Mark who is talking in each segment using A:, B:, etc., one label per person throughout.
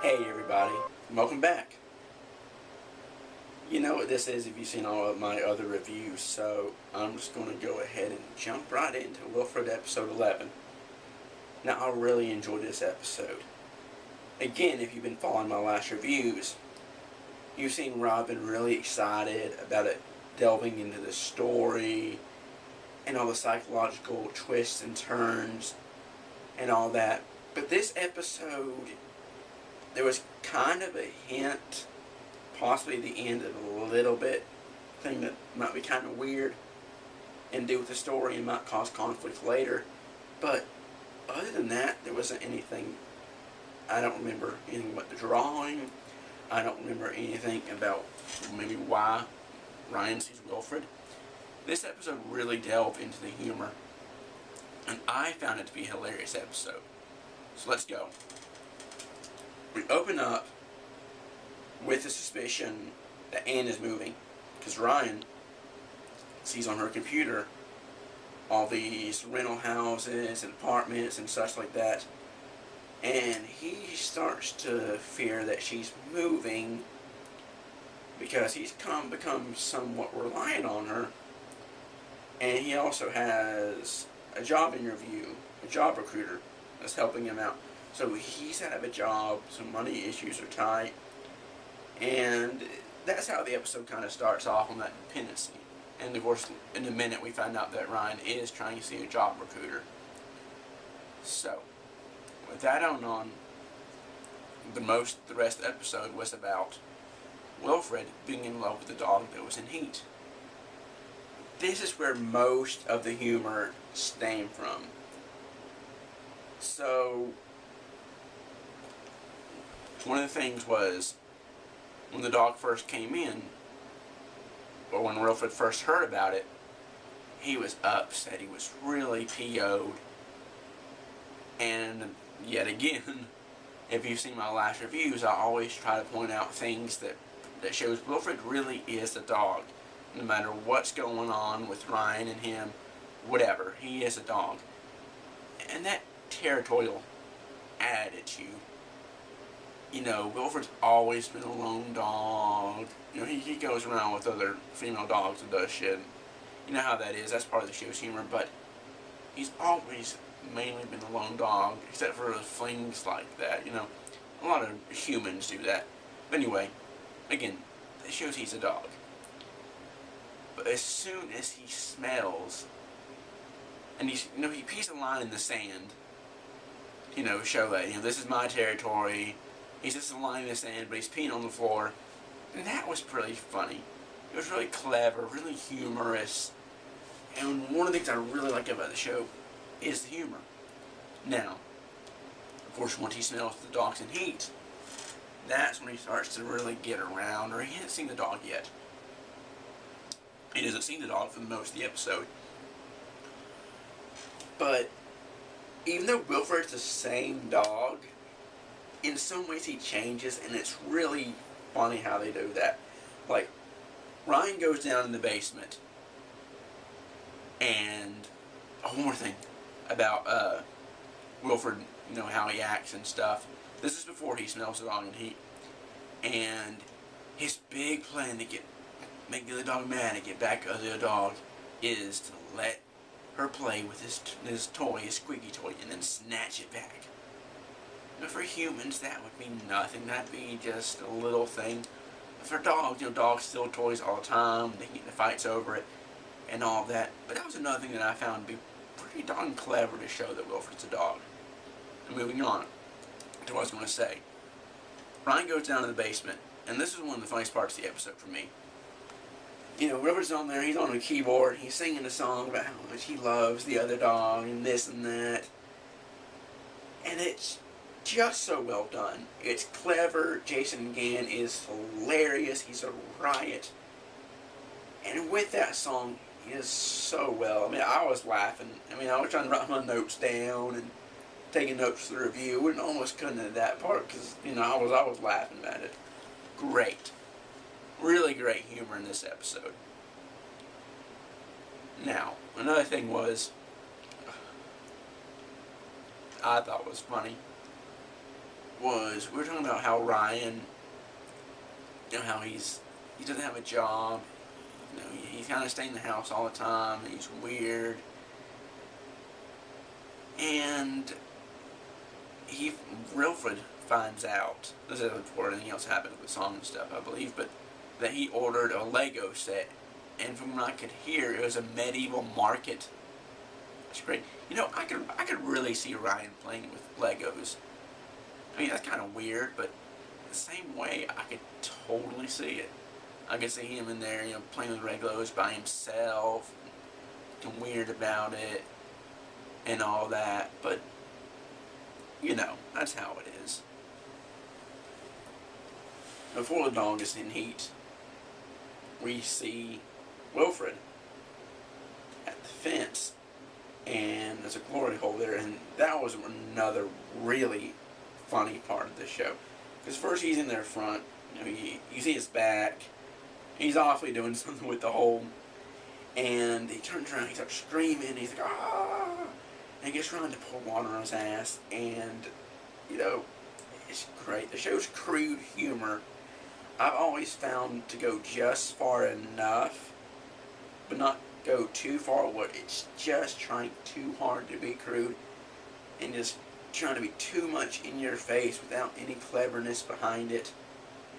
A: Hey everybody, welcome back. You know what this is if you've seen all of my other reviews, so I'm just going to go ahead and jump right into Wilfred episode 11. Now, I really enjoyed this episode. Again, if you've been following my last reviews, you've seen where I've been really excited about it delving into the story and all the psychological twists and turns and all that. But this episode, there was kind of a hint, possibly the end of a little bit, thing that might be kind of weird and do with the story and might cause conflict later. But other than that, there wasn't anything. I don't remember anything about the drawing. I don't remember anything about maybe why Ryan sees Wilfred. This episode really delved into the humor, and I found it to be a hilarious episode. So let's go. We open up with the suspicion that Anne is moving, because Ryan sees on her computer all these rental houses and apartments and such like that, and he starts to fear that she's moving because he's become somewhat reliant on her, and he also has a job interview, a job recruiter that's helping him out. So he's out of a job, some money issues are tight, and that's how the episode kind of starts off on that dependency. And of course, in a minute we find out that Ryan is trying to see a job recruiter. So, with that on, the rest of the episode was about Wilfred being in love with the dog that was in heat. This is where most of the humor stemmed from. So, one of the things was, when the dog first came in, or when Wilfred first heard about it, he was upset. He was really PO'd. And yet again, if you've seen my last reviews, I always try to point out things that shows Wilfred really is a dog. No matter what's going on with Ryan and him, whatever, he is a dog. And that territorial attitude, you know, Wilfred's always been a lone dog. You know, he goes around with other female dogs and does shit. You know how that is. That's part of the show's humor. But he's always mainly been a lone dog, except for things like that. You know, a lot of humans do that. But anyway, again, it shows he's a dog. But as soon as he smells, and he pees a line in the sand, you know, show that, you know, this is my territory. He's just a line in the sand, but he's peeing on the floor. And that was pretty funny. It was really clever, really humorous. And one of the things I really like about the show is the humor. Now, of course, once he smells the dog's in heat, that's when he starts to really get around, or he hasn't seen the dog yet. He doesn't see the dog for most of the episode. But even though Wilfred's the same dog, in some ways he changes, and it's really funny how they do that. Like, Ryan goes down in the basement, and one more thing about Wilfred, you know, how he acts and stuff. This is before he smells the dog in heat. And his big plan to make the other dog mad and get back at the other dog is to let her play with his toy, his squeaky toy, and then snatch it back. But for humans, that would be nothing. That'd be just a little thing. For dogs, you know, dogs steal toys all the time. They get into fights over it and all that. But that was another thing that I found to be pretty darn clever to show that Wilfred's a dog. And moving on to what I was going to say. Ryan goes down to the basement, and this is one of the funniest parts of the episode for me. You know, Wilfred's on there, he's on a keyboard, he's singing a song about how much he loves the other dog and this and that. And it's just so well done. It's clever. Jason Gann is hilarious. He's a riot. And with that song, he is so well. I mean, I was laughing. I mean, I was trying to write my notes down and taking notes for the review. We almost couldn't at that part because, you know, I was laughing at it. Great. Really great humor in this episode. Now, another thing was, I thought was funny, was, we were talking about how Ryan, how he doesn't have a job. He's kind of staying in the house all the time. And he's weird. And Wilfred finds out, this is before anything else happened with the song and stuff, I believe, but that he ordered a Lego set, and from what I could hear, it was a medieval market. That's great. I could really see Ryan playing with Legos. I mean, that's kind of weird, but the same way, I could totally see it. I could see him in there, playing with Legos by himself, getting weird about it, and all that, but, that's how it is. Before the dog is in heat, we see Wilfred at the fence, and there's a glory hole there, and that was another really funny part of the show. Because first he's in there front, you see his back, he's awfully doing something with the hole, and he turns around, he starts screaming, he's like, ah! And he gets trying to pour water on his ass, and, it's great. The show's crude humor, I've always found to go just far enough, but not go too far where it's just trying too hard to be crude, and just trying to be too much in your face without any cleverness behind it,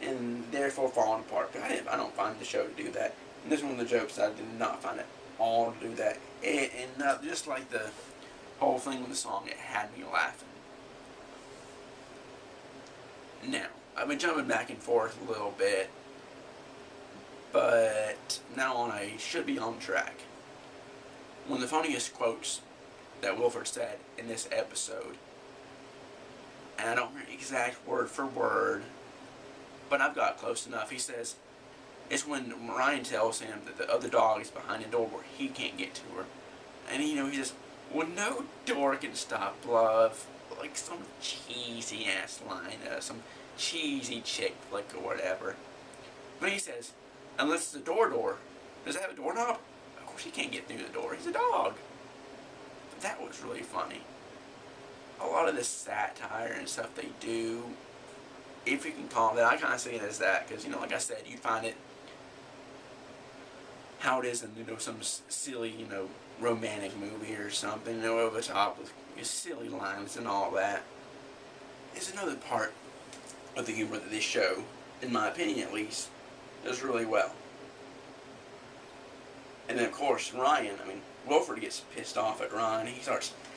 A: and therefore falling apart. But I don't find the show to do that. And this is one of the jokes I did not find it all to do that. And just like the whole thing with the song, it had me laughing. Now, I've been jumping back and forth a little bit, but now on I should be on track. One of the funniest quotes that Wilfred said in this episode, and I don't remember exact word for word, but I've got close enough. He says, it's when Ryan tells him that the other dog is behind the door where he can't get to her. And he says, well, no door can stop love. Like some cheesy ass line, some cheesy chick flick or whatever. But he says, unless it's a door, does it have a doorknob? Of course he can't get through the door, he's a dog. But that was really funny. A lot of this satire and stuff they do, if you can call it that, I kind of see it as that, because, like I said, you find it how it is in, some silly, romantic movie or something, over the top with silly lines and all that. It's another part of the humor that this show, in my opinion at least, does really well. And then of course Ryan, Wilfred gets pissed off at Ryan.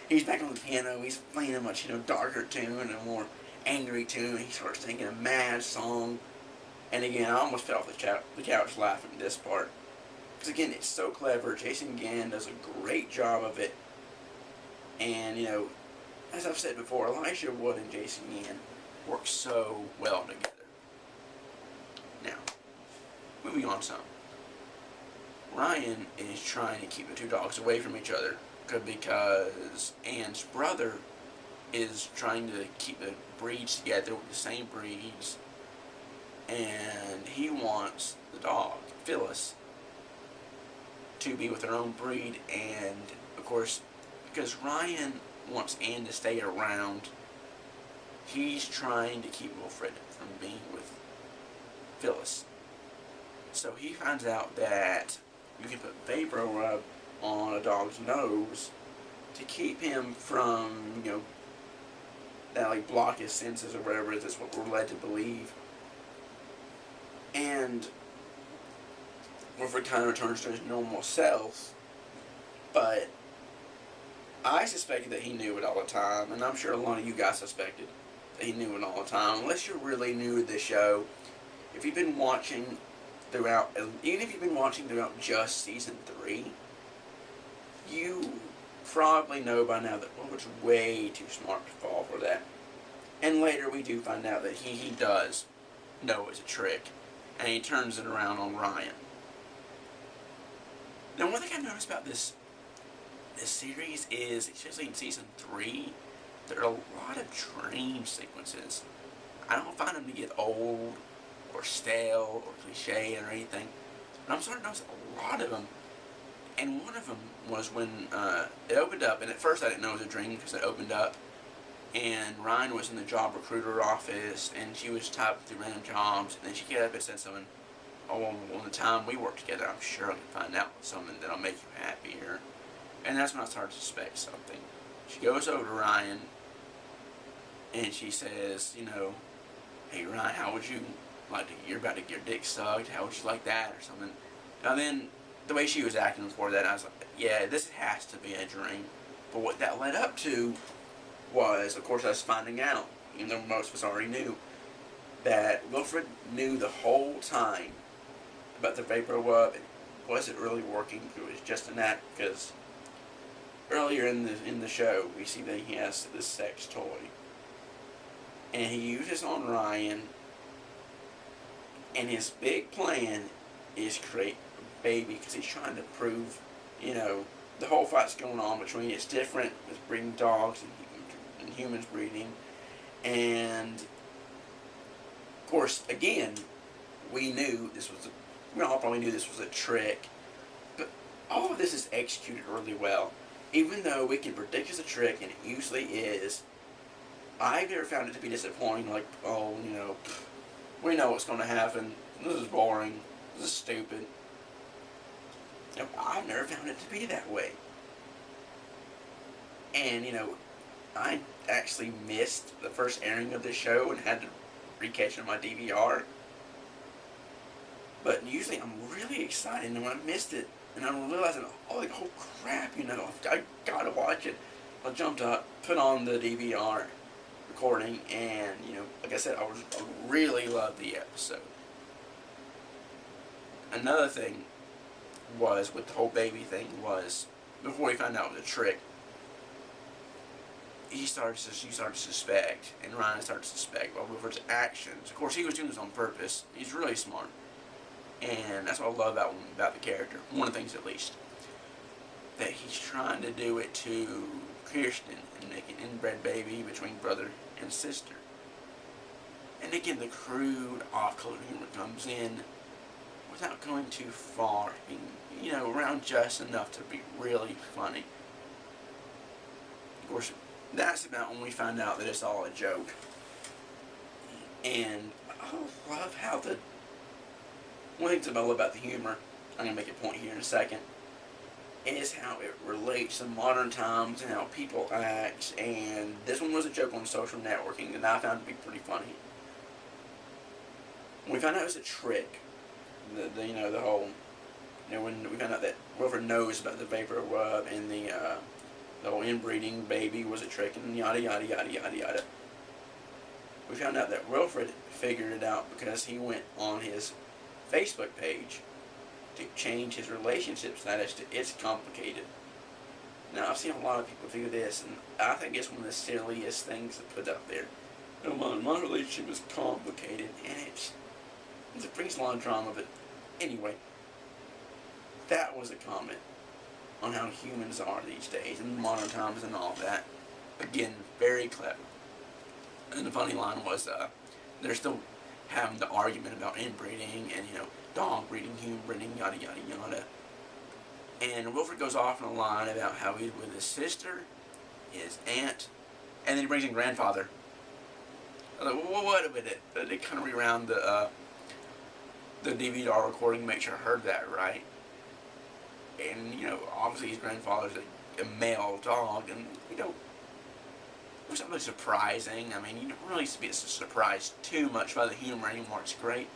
A: He's back on the piano, he's playing a much, darker tune and a more angry tune. He starts singing a mad song. And again, I almost fell off the couch laughing at this part. Because again, it's so clever. Jason Gann does a great job of it. And, as I've said before, Elijah Wood and Jason Gann work so well together. Now, moving on some. Ryan is trying to keep the two dogs away from each other because Ann's brother is trying to keep the breeds together with the same breeds, and he wants the dog, Phyllis, to be with her own breed. And of course, because Ryan wants Ann to stay around, he's trying to keep Wilfred from being with Phyllis. So he finds out that you can put vapor rub on a dog's nose to keep him from, that like block his senses or whatever it is. That's what we're led to believe. And Wilfred kind of returns to his normal self, but I suspected that he knew it all the time, and I'm sure a lot of you guys suspected that he knew it all the time. Unless you're really new to this show, if you've been watching throughout, even if you've been watching throughout just season 3, you probably know by now that Wilfred's way too smart to fall for that. And later we do find out that he does know it's a trick, and he turns it around on Ryan. Now, one thing I've noticed about this series is, especially in season 3, there are a lot of dream sequences. I don't find them to get old or stale or cliche or anything, but I'm starting to notice a lot of them. And one of them was when it opened up, and at first I didn't know it was a dream because it opened up, and Ryan was in the job recruiter office, and she was typing through random jobs, and then she got up and said something, oh, on the time we work together, I'm sure I can find out something that'll make you happier. And that's when I started to suspect something. She goes over to Ryan, and she says, you know, hey Ryan, how would you like to, you're about to get your dick sucked, how would you like that, or something. Now then, the way she was acting before that, I was like, yeah, this has to be a dream. But what that led up to was, of course, us finding out, even though most of us already knew, that Wilfred knew the whole time about the vapor web. It wasn't really working. It was just an act, because earlier in the show, we see that he has this sex toy, and he uses on Ryan, and his big plan is create a baby, because he's trying to prove, you know, the whole fight's going on between it's different with breeding dogs and humans breeding, and of course, again, we all probably knew this was a trick, but all of this is executed really well. Even though we can predict it's a trick, and it usually is, I've never found it to be disappointing, like, oh, you know, we know what's going to happen, this is boring, this is stupid. You know, I've never found it to be that way. And, you know, I actually missed the first airing of the show and had to recatch it on my DVR. But usually I'm really excited, and when I missed it, and I'm realizing, oh, like, oh crap, you know, I gotta watch it. I jumped up, put on the DVR recording, and, you know, like I said, I really loved the episode. Another thing was, with the whole baby thing, was, before he found out it was a trick, she started to suspect, and Ryan started to suspect, well, Wilfred's actions. Of course, he was doing this on purpose. He's really smart. And that's what I love about the character. One of the things, at least. That he's trying to do it to Kirsten and make an inbred baby between brother and sister. And again, the crude, off-color humor comes in without going too far. Being, you know, around just enough to be really funny. Of course, that's about when we find out that it's all a joke. And I love how one thing I love about the humor, I'm going to make a point here in a second, is how it relates to modern times and how people act. And this one was a joke on social networking that I found to be pretty funny. When we found out it was a trick, you know, the whole, you know, when we found out that Wilfred knows about the vapor web and the whole inbreeding baby was a trick, and yada yada yada yada yada. We found out that Wilfred figured it out because he went on his Facebook page to change his relationship status to "it's complicated." Now, I've seen a lot of people do this, and I think it's one of the silliest things to put up there. Oh, my relationship is complicated, and it brings a lot of drama, but anyway, that was a comment on how humans are these days, in modern times and all that. Again, very clever. And the funny line was, they're still having the argument about inbreeding and, you know, dog breeding, human breeding, yada yada yada. And Wilfred goes off on a line about how he's with his sister, his aunt, and then he brings in grandfather. I was like, well, wait a minute. They kind of rewound the DVR recording to make sure I heard that right. And, you know, obviously his grandfather's a male dog, and, you know, it was something surprising. I mean, you don't really get surprised too much by the humor anymore. It's great.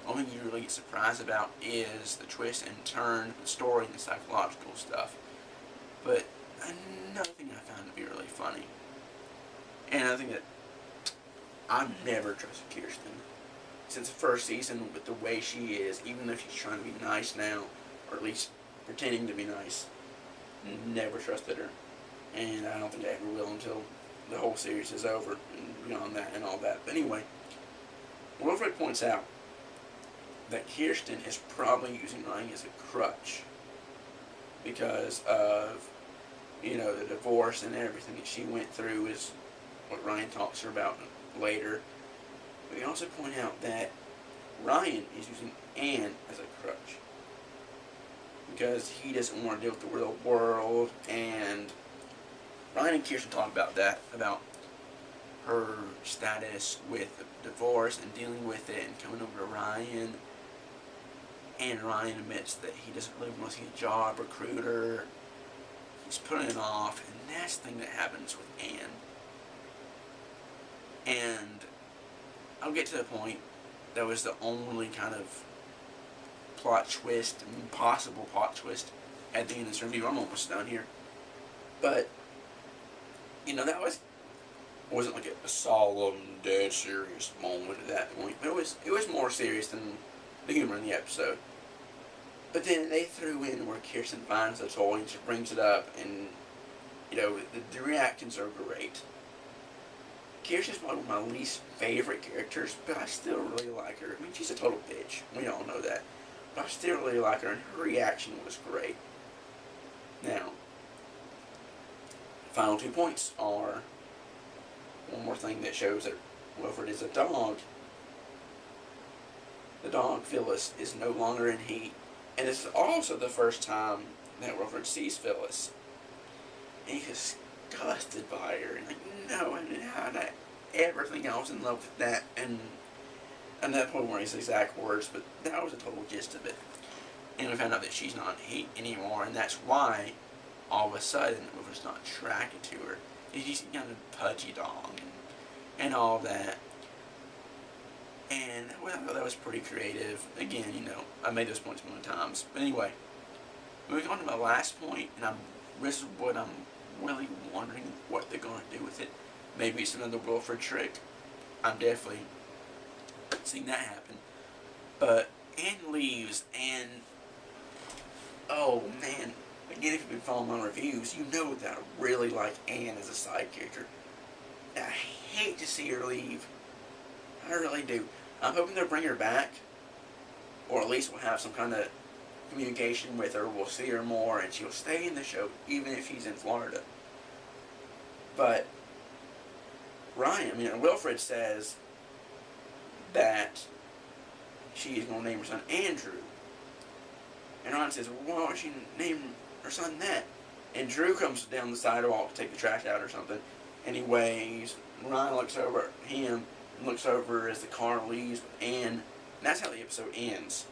A: The only thing you really get surprised about is the twist and turn, the story, and the psychological stuff. But another thing I found to be really funny, and another thing that I've never trusted Kirsten since the first season with the way she is, even if she's trying to be nice now, or at least pretending to be nice. Never trusted her, and I don't think I ever will until the whole series is over and beyond that and all that. But anyway, Wilfred points out that Kirsten is probably using Ryan as a crutch because of, you know, the divorce and everything that she went through is what Ryan talks to her about later. But we also point out that Ryan is using Anne as a crutch because he doesn't want to deal with the real world, and Ryan and Kirsten talk about that, about her status with the divorce and dealing with it and coming over to Ryan. And Ryan admits that he doesn't really want to see a job recruiter. He's putting it off, and that's the thing that happens with Anne. And I'll get to the point that was the only kind of plot twist, possible plot twist at the end of this review. I'm almost done here. But, you know, that wasn't like a solemn, dead serious moment at that point. But it was more serious than the humor in the episode. But then they threw in where Kirsten finds the toy and she brings it up, and, you know, the reactions are great. Kirsten's probably one of my least favorite characters, but I still really like her. I mean, she's a total bitch. We all know that. But I still really like her, and her reaction was great. Now, final 2 points are one more thing that shows that Wilfred is a dog. The dog, Phyllis, is no longer in heat. And this is also the first time that Wilfred sees Phyllis. And he's disgusted by her. And like, no, I mean, how did I ever think I was in love with that? And at that point where he says exact words, but that was the total gist of it. And we found out that she's not in heat anymore, and that's why all of a sudden Wilfred's not attracted to her. He's kind of a pudgy dog and all that. And well, that was pretty creative. Again, you know, I made those points many times. But anyway, moving on to my last point, and this is what I'm really wondering what they're going to do with it. Maybe it's another Wilfred trick. I'm definitely seeing that happen. But Anne leaves, and oh man, again, if you've been following my reviews, you know that I really like Anne as a side character. I hate to see her leave. I really do. I'm hoping they'll bring her back, or at least we'll have some kind of communication with her. We'll see her more, and she'll stay in the show, even if she's in Florida. But Wilfred says that she is going to name her son Andrew. And Ryan says, well, why don't she name her son that? And Drew comes down the sidewalk to take the trash out or something, and he waves. Ryan looks over at him, and looks over as the car leaves with Anne. And that's how the episode ends.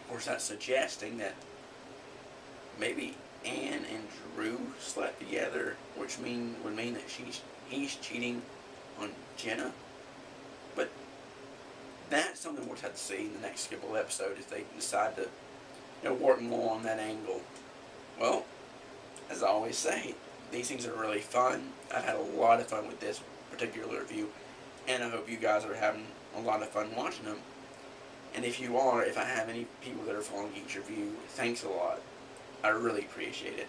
A: Of course, that's suggesting that maybe Anne and Drew slept together, which would mean that he's cheating on Jenna. But that's something we'll have to see in the next couple episodes if they decide to work more on that angle. Well, as I always say, these things are really fun. I've had a lot of fun with this particular review, and I hope you guys are having a lot of fun watching them. And if you are, if I have any people that are following each review, thanks a lot. I really appreciate it.